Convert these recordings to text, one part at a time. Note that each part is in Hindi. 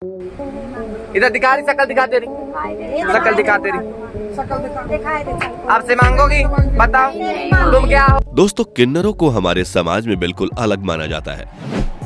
इधर दिखा रही, शक्ल दिखा तेरी, शक्ल दिखा तेरी, आपसे मांगोगी, बताओ तुम क्या हो। दोस्तों, किन्नरों को हमारे समाज में बिल्कुल अलग माना जाता है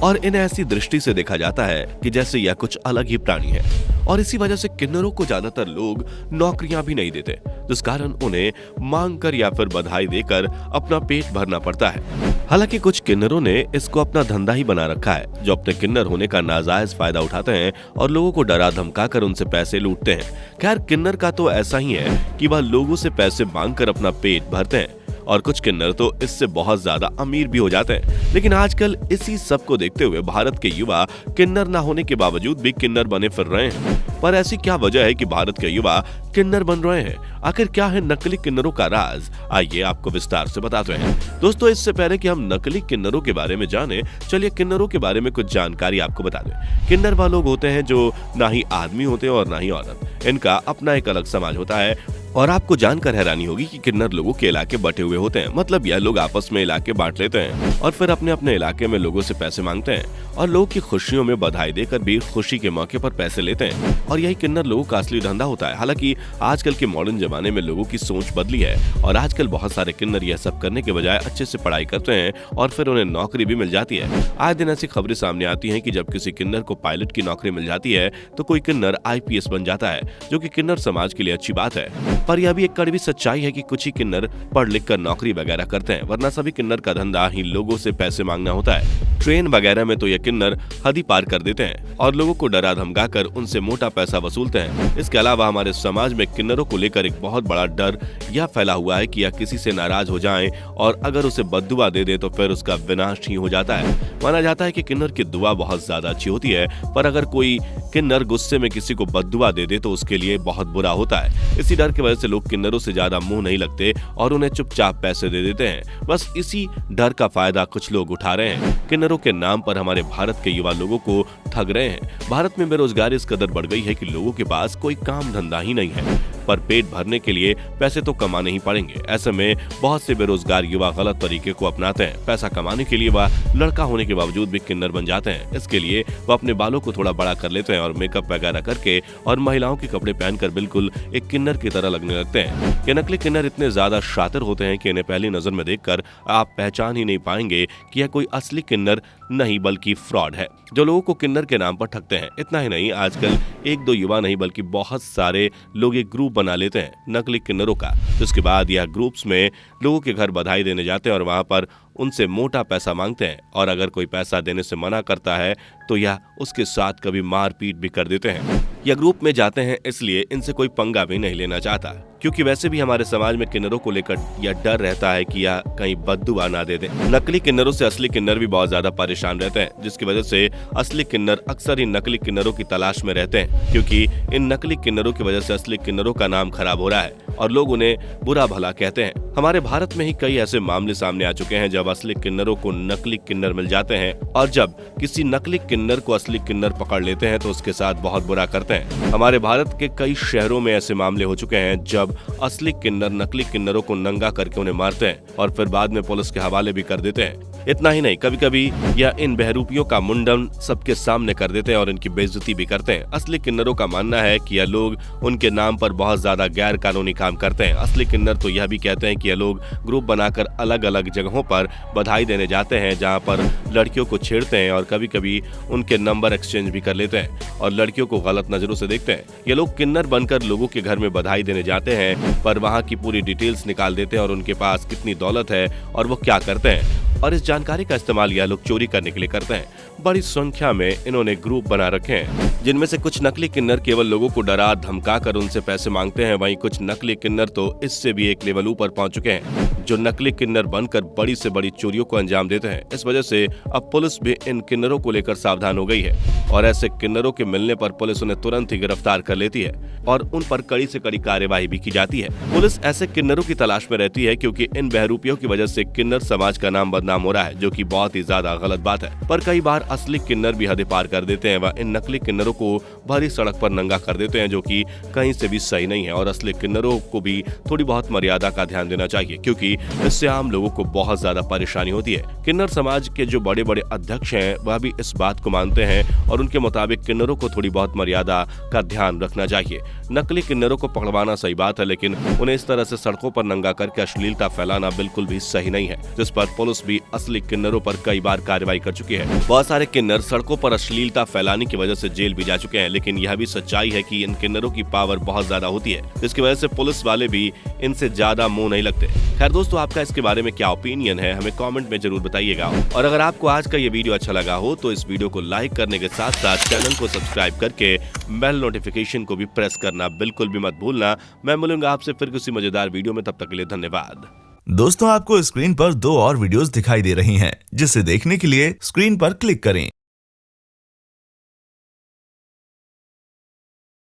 और इन्हें ऐसी दृष्टि से देखा जाता है कि जैसे यह कुछ अलग ही प्राणी है और इसी वजह से किन्नरों को ज्यादातर लोग नौकरियां भी नहीं देते, जिस कारण उन्हें मांग कर या फिर बधाई देकर अपना पेट भरना पड़ता है। हालांकि कुछ किन्नरों ने इसको अपना धंधा ही बना रखा है, जो अपने किन्नर होने का नाजायज फायदा उठाते हैं और लोगों को डरा धमका कर उनसे पैसे लूटते हैं। खैर, किन्नर का तो ऐसा ही है कि वह लोगों से पैसे मांग कर अपना पेट भरते हैं और कुछ किन्नर तो इससे बहुत ज्यादा अमीर भी हो जाते हैं। लेकिन आजकल इसी सब को देखते हुए भारत के युवा किन्नर ना होने के बावजूद भी किन्नर बने फिर रहे हैं। पर ऐसी क्या वजह है कि भारत के युवा किन्नर बन रहे हैं? आखिर क्या है नकली किन्नरों का राज? आइए आपको विस्तार से बताते हैं। दोस्तों, इससे पहले कि हम नकली किन्नरों के बारे में जाने, चलिए किन्नरों के बारे में कुछ जानकारी आपको बता दें। किन्नर वह लोग होते हैं जो ना ही आदमी होते और ना ही औरत। इनका अपना एक अलग समाज होता है और आपको जानकर हैरानी होगी कि किन्नर लोगों के इलाके बटे हुए होते हैं। मतलब यह लोग आपस में इलाके बांट लेते हैं और फिर अपने अपने इलाके में लोगों से पैसे मांगते हैं और लोगों की खुशियों में बधाई देकर भी खुशी के मौके पर पैसे लेते हैं और यही किन्नर लोगों का असली धंधा होता है। हालांकि आजकल के मॉडर्न जमाने में लोगों की सोच बदली है और आजकल बहुत सारे किन्नर यह सब करने के बजाय अच्छे से पढ़ाई करते हैं और फिर उन्हें नौकरी भी मिल जाती है। आए दिन ऐसी खबरें सामने आती हैं कि जब किसी किन्नर को पायलट की नौकरी मिल जाती है तो कोई किन्नर IPS बन जाता है, जो कि किन्नर समाज के लिए अच्छी बात है। पर यह भी एक कड़वी सच्चाई है कि कुछ ही किन्नर पढ़ लिख कर नौकरी वगैरह करते हैं, वरना सभी किन्नर का धंधा ही लोगों से पैसे मांगना होता है। ट्रेन वगैरह में तो ये किन्नर हद ही पार कर देते हैं और लोगों को डरा धमका कर उनसे मोटा पैसा वसूलते हैं। इसके अलावा हमारे समाज में किन्नरों को लेकर एक बहुत बड़ा डर यह फैला हुआ है कि यह किसी से नाराज हो जाएं और अगर उसे बद्दुआ दे दे तो फिर उसका विनाश ही हो जाता है। माना जाता है कि किन्नर की दुआ बहुत ज्यादा अच्छी होती है, पर अगर कोई किन्नर गुस्से में किसी को बद्दुआ दे दे तो उसके लिए बहुत बुरा होता है। इसी डर की वजह से लोग किन्नरों से ज्यादा मुंह नहीं लगते और उन्हें चुपचाप पैसे दे देते हैं। बस इसी डर का फायदा कुछ लोग उठा रहे हैं। किन्नरों के नाम पर हमारे भारत के युवा लोगों को ठग रहे हैं। भारत में बेरोजगारी इस कदर बढ़ गई है कि लोगों के पास कोई काम धंधा ही नहीं है, पर पेट भरने के लिए पैसे तो कमाने ही पड़ेंगे। ऐसे में बहुत से बेरोजगार युवा गलत तरीके को अपनाते हैं। पैसा कमाने के लिए वह लड़का होने के बावजूद भी किन्नर बन जाते हैं। इसके लिए वह अपने बालों को थोड़ा बड़ा कर लेते हैं और मेकअप वगैरह करके और महिलाओं के कपड़े पहनकर बिल्कुल एक किन्नर की तरह लगने लगते हैं। ये नकली किन्नर इतने ज्यादा शातिर होते हैं कि इन्हें पहली नजर में देखकर आप पहचान ही नहीं पाएंगे कि यह कोई असली किन्नर नहीं बल्कि फ्रॉड है, जो लोगों को किन्नर के नाम पर ठगते हैं। इतना ही नहीं, आजकल एक दो युवा नहीं बल्कि बहुत सारे लोग एक ग्रुप बना लेते हैं नकली किन्नरों का, जिसके बाद यह ग्रुप्स में लोगों के घर बधाई देने जाते हैं और वहां पर उनसे मोटा पैसा मांगते हैं और अगर कोई पैसा देने से मना करता है तो यह उसके साथ कभी मारपीट भी कर देते हैं। यह ग्रुप में जाते हैं इसलिए इनसे कोई पंगा भी नहीं लेना चाहता, क्योंकि वैसे भी हमारे समाज में किन्नरों को लेकर यह डर रहता है कि यह कहीं बद्दुआ ना दे दे। नकली किन्नरों से असली किन्नर भी बहुत ज्यादा परेशान रहते हैं, जिसकी वजह से असली किन्नर अक्सर ही नकली किन्नरों की तलाश में रहते हैं, क्योंकि इन नकली किन्नरों की वजह से असली किन्नरों का नाम खराब हो रहा है और लोग उन्हें बुरा भला कहते हैं। हमारे भारत में ही कई ऐसे मामले सामने आ चुके हैं जब असली किन्नरों को नकली किन्नर मिल जाते हैं और जब किसी नकली किन्नर को असली किन्नर पकड़ लेते हैं तो उसके साथ बहुत बुरा करते हैं। हमारे भारत के कई शहरों में ऐसे मामले हो चुके हैं जब असली किन्नर नकली किन्नरों को नंगा करके उन्हें मारते हैं और फिर बाद में पुलिस के हवाले भी कर देते हैं। इतना ही नहीं, कभी कभी यह इन बहरूपियों का मुंडन सबके सामने कर देते हैं और इनकी बेइज्जती भी करते हैं। असली किन्नरों का मानना है कि यह लोग उनके नाम पर बहुत ज्यादा गैर कानूनी काम करते हैं। असली किन्नर तो यह भी कहते हैं कि यह लोग ग्रुप बनाकर अलग अलग जगहों पर बधाई देने जाते हैं, जहां पर लड़कियों को छेड़ते हैं और कभी कभी उनके नंबर एक्सचेंज भी कर लेते हैं और लड़कियों को गलत नजरों से देखते हैं। ये लोग किन्नर बनकर लोगों के घर में बधाई देने जाते हैं, पर वहां की पूरी डिटेल्स निकाल देते हैं और उनके पास कितनी दौलत है और वो क्या करते हैं, और इस जानकारी का इस्तेमाल यह लोग चोरी करने के लिए करते हैं। बड़ी संख्या में इन्होंने ग्रुप बना रखे हैं, जिनमें से कुछ नकली किन्नर केवल लोगों को डरा धमका कर उनसे पैसे मांगते हैं, वहीं कुछ नकली किन्नर तो इससे भी एक लेवल ऊपर पहुंच चुके हैं, जो नकली किन्नर बनकर बड़ी से बड़ी चोरियों को अंजाम देते हैं। इस वजह से अब पुलिस भी इन किन्नरों को लेकर सावधान हो गई है और ऐसे किन्नरों के मिलने पर पुलिस उन्हें तुरंत ही गिरफ्तार कर लेती है और उन पर कड़ी से कड़ी कार्यवाही भी की जाती है। पुलिस ऐसे किन्नरों की तलाश में रहती है क्योंकि इन बहरूपियों की वजह से किन्नर समाज का नाम बदनाम हो रहा है, जो कि बहुत ही ज्यादा गलत बात है। पर कई बार असली किन्नर भी हद पार कर देते हैं व इन नकली किन्नरों को भरी सड़क पर नंगा कर देते हैं, जो कि कहीं से भी सही नहीं है। और असली किन्नरों को भी थोड़ी बहुत मर्यादा का ध्यान देना चाहिए, क्योंकि इससे आम लोगों को बहुत ज्यादा परेशानी होती है। किन्नर समाज के जो बड़े बड़े अध्यक्ष हैं वह भी इस बात को मानते हैं और उनके मुताबिक किन्नरों को थोड़ी बहुत मर्यादा का ध्यान रखना चाहिए। नकली किन्नरों को पकड़वाना सही बात है, लेकिन उन्हें इस तरह से सड़कों पर नंगा करके अश्लीलता फैलाना बिल्कुल भी सही नहीं है, जिस पर पुलिस भी असली किन्नरों पर कई बार कार्रवाई कर चुकी है। बहुत सारे किन्नर सड़कों पर अश्लीलता फैलाने की वजह से जेल भी जा चुके हैं, लेकिन यह भी सच्चाई है कि इन किन्नरों की पावर बहुत ज्यादा होती है, जिसकी वजह से पुलिस वाले भी इनसे ज्यादा मुंह नहीं लगते। खैर दोस्तों, आपका इसके बारे में क्या ओपिनियन है हमें कमेंट में जरूर बताइएगा। और अगर आपको आज का ये वीडियो अच्छा लगा हो तो इस वीडियो को लाइक करने के साथ साथ चैनल को सब्सक्राइब करके बेल नोटिफिकेशन को भी प्रेस करना बिल्कुल भी मत भूलना। मैं मिलूंगा आपसे फिर किसी मजेदार वीडियो में, तब तक के लिए धन्यवाद। दोस्तों, आपको स्क्रीन पर 2 और वीडियोस दिखाई दे रही हैं, जिसे देखने के लिए स्क्रीन पर क्लिक करें।